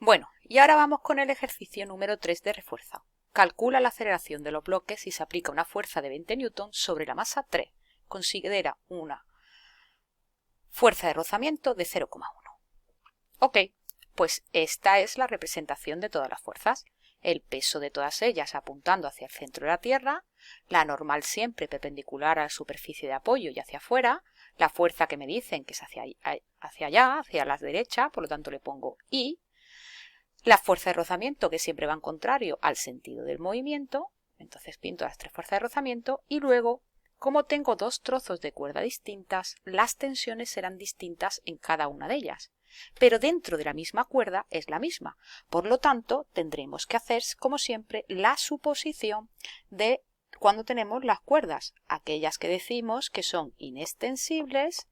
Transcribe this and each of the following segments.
Bueno, y ahora vamos con el ejercicio número 3 de refuerzo. Calcula la aceleración de los bloques si se aplica una fuerza de 20 newtons sobre la masa 3. Considera una fuerza de rozamiento de 0,1. Ok, pues esta es la representación de todas las fuerzas. El peso de todas ellas apuntando hacia el centro de la Tierra, la normal siempre perpendicular a la superficie de apoyo y hacia afuera, la fuerza que me dicen que es hacia allá, hacia la derecha, por lo tanto le pongo I, la fuerza de rozamiento que siempre va en contrario al sentido del movimiento, entonces pinto las tres fuerzas de rozamiento y luego, como tengo dos trozos de cuerda distintas, las tensiones serán distintas en cada una de ellas. Pero dentro de la misma cuerda es la misma. Por lo tanto, tendremos que hacer, como siempre, la suposición de cuando tenemos las cuerdas, aquellas que decimos que son inextensibles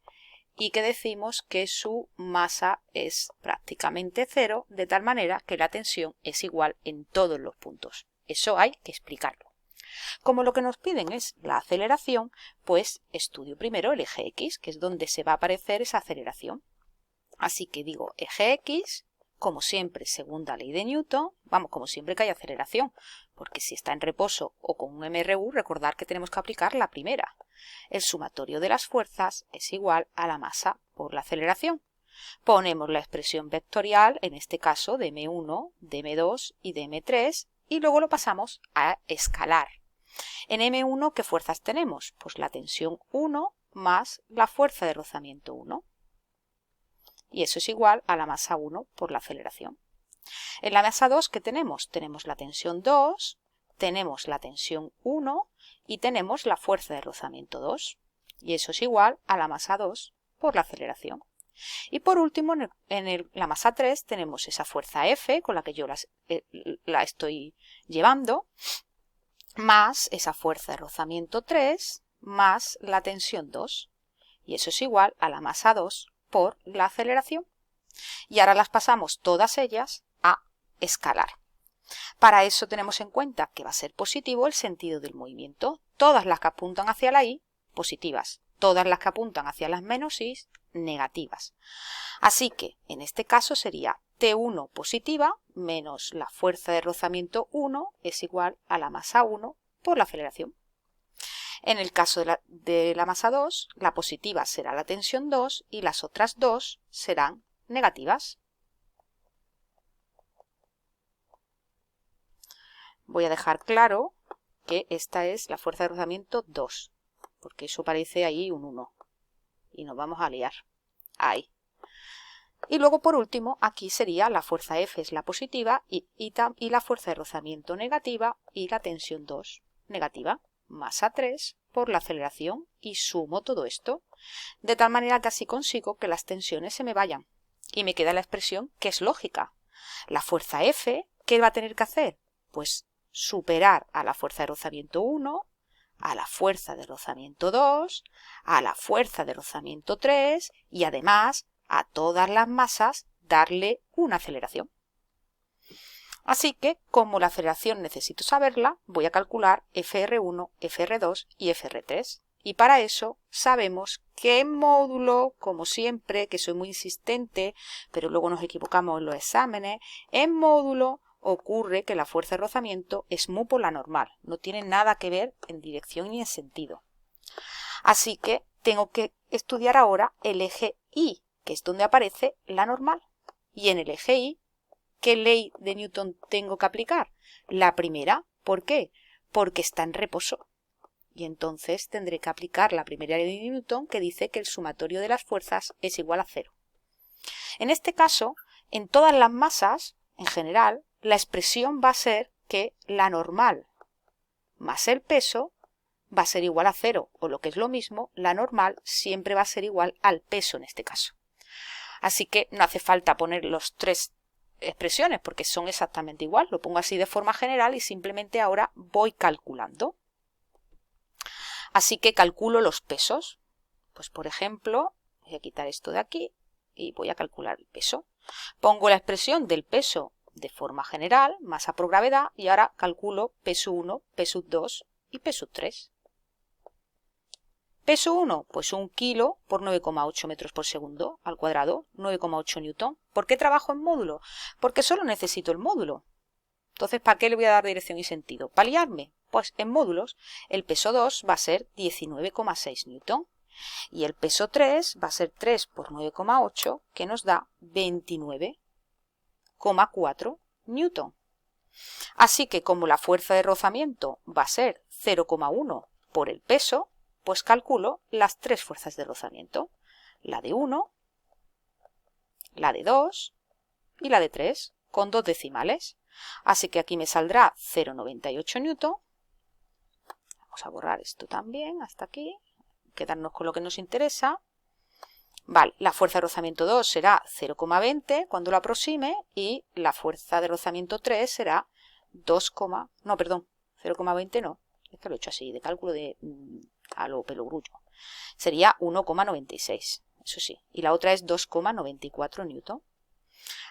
y que decimos que su masa es prácticamente cero, de tal manera que la tensión es igual en todos los puntos. Eso hay que explicarlo. Como lo que nos piden es la aceleración, pues estudio primero el eje X, que es donde se va a aparecer esa aceleración. Así que digo eje X, como siempre, segunda ley de Newton, vamos, como siempre que hay aceleración, porque si está en reposo o con un MRU, recordad que tenemos que aplicar la primera. El sumatorio de las fuerzas es igual a la masa por la aceleración. Ponemos la expresión vectorial, en este caso de M1, de M2 y de M3, y luego lo pasamos a escalar. En M1, ¿qué fuerzas tenemos? Pues la tensión 1 más la fuerza de rozamiento 1. Y eso es igual a la masa 1 por la aceleración. En la masa 2, ¿qué tenemos? Tenemos la tensión 2, tenemos la tensión 1 y tenemos la fuerza de rozamiento 2. Y eso es igual a la masa 2 por la aceleración. Y por último, en la masa 3 tenemos esa fuerza F, con la que yo la estoy llevando, más esa fuerza de rozamiento 3, más la tensión 2. Y eso es igual a la masa 2 por la aceleración. Y ahora las pasamos todas ellas a escalar. Para eso tenemos en cuenta que va a ser positivo el sentido del movimiento. Todas las que apuntan hacia la I, positivas. Todas las que apuntan hacia las menos I, negativas. Así que en este caso sería T1 positiva menos la fuerza de rozamiento 1 es igual a la masa 1 por la aceleración. En el caso de la masa 2, la positiva será la tensión 2 y las otras dos serán negativas. Voy a dejar claro que esta es la fuerza de rozamiento 2, porque eso parece ahí un 1 y nos vamos a liar. Ahí. Y luego por último aquí sería la fuerza F es la positiva y la fuerza de rozamiento negativa y la tensión 2 negativa. Masa 3 por la aceleración y sumo todo esto, de tal manera que así consigo que las tensiones se me vayan. Y me queda la expresión que es lógica. La fuerza F, ¿qué va a tener que hacer? Pues superar a la fuerza de rozamiento 1, a la fuerza de rozamiento 2, a la fuerza de rozamiento 3 y además a todas las masas darle una aceleración. Así que, como la aceleración necesito saberla, voy a calcular FR1, FR2 y FR3. Y para eso sabemos que en módulo, como siempre, que soy muy insistente, pero luego nos equivocamos en los exámenes, en módulo ocurre que la fuerza de rozamiento es mu por la normal, no tiene nada que ver en dirección ni en sentido. Así que tengo que estudiar ahora el eje Y, que es donde aparece la normal. Y en el eje Y, ¿qué ley de Newton tengo que aplicar? La primera. ¿Por qué? Porque está en reposo. Y entonces tendré que aplicar la primera ley de Newton que dice que el sumatorio de las fuerzas es igual a 0. En este caso, en todas las masas, en general, la expresión va a ser que la normal más el peso va a ser igual a 0, o lo que es lo mismo, la normal siempre va a ser igual al peso en este caso. Así que no hace falta poner los tres expresiones porque son exactamente igual, lo pongo así de forma general y simplemente ahora voy calculando. Así que calculo los pesos. Pues por ejemplo, voy a quitar esto de aquí y voy a calcular el peso. Pongo la expresión del peso de forma general, masa por gravedad, y ahora calculo peso 1, peso 2 y peso 3. Peso 1, pues 1 kilo por 9,8 metros por segundo al cuadrado, 9,8 newton. ¿Por qué trabajo en módulo? Porque solo necesito el módulo. Entonces, ¿para qué le voy a dar dirección y sentido? ¿Para liarme? Pues en módulos, el peso 2 va a ser 19,6 newton. Y el peso 3 va a ser 3 por 9,8, que nos da 29,4 newton. Así que como la fuerza de rozamiento va a ser 0,1 por el peso, pues calculo las tres fuerzas de rozamiento. La de 1, la de 2 y la de 3, con 2 decimales. Así que aquí me saldrá 0,98 newton. Vamos a borrar esto también, hasta aquí. Quedarnos con lo que nos interesa. Vale, la fuerza de rozamiento 2 será 0,20 cuando lo aproxime y la fuerza de rozamiento 3 será 0,20 no, es que lo he hecho así, de cálculo a lo pelogrullo. Sería 1,96, eso sí, y la otra es 2,94 newton.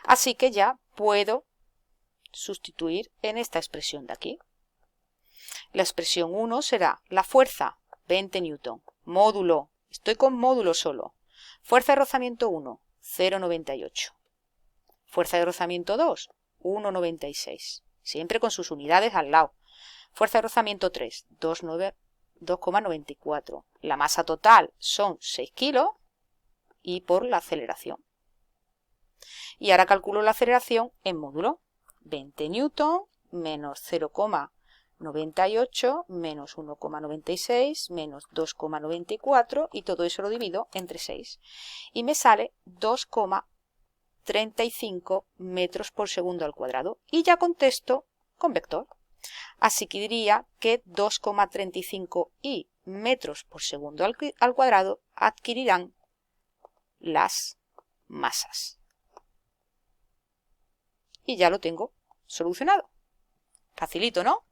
Así que ya puedo sustituir en esta expresión de aquí. La expresión 1 será la fuerza, 20 newton, módulo, estoy con módulo solo. Fuerza de rozamiento 1, 0,98. Fuerza de rozamiento 2, 1,96. Siempre con sus unidades al lado. Fuerza de rozamiento 3, 2,94. La masa total son 6 kilos y por la aceleración. Y ahora calculo la aceleración en módulo. 20 newton menos 0,98 menos 1,96 menos 2,94 y todo eso lo divido entre 6. Y me sale 2,35 metros por segundo al cuadrado. Y ya contesto con vector. Así que diría que 2,35 y metros por segundo al cuadrado adquirirán las masas. Y ya lo tengo solucionado. Facilito, ¿no?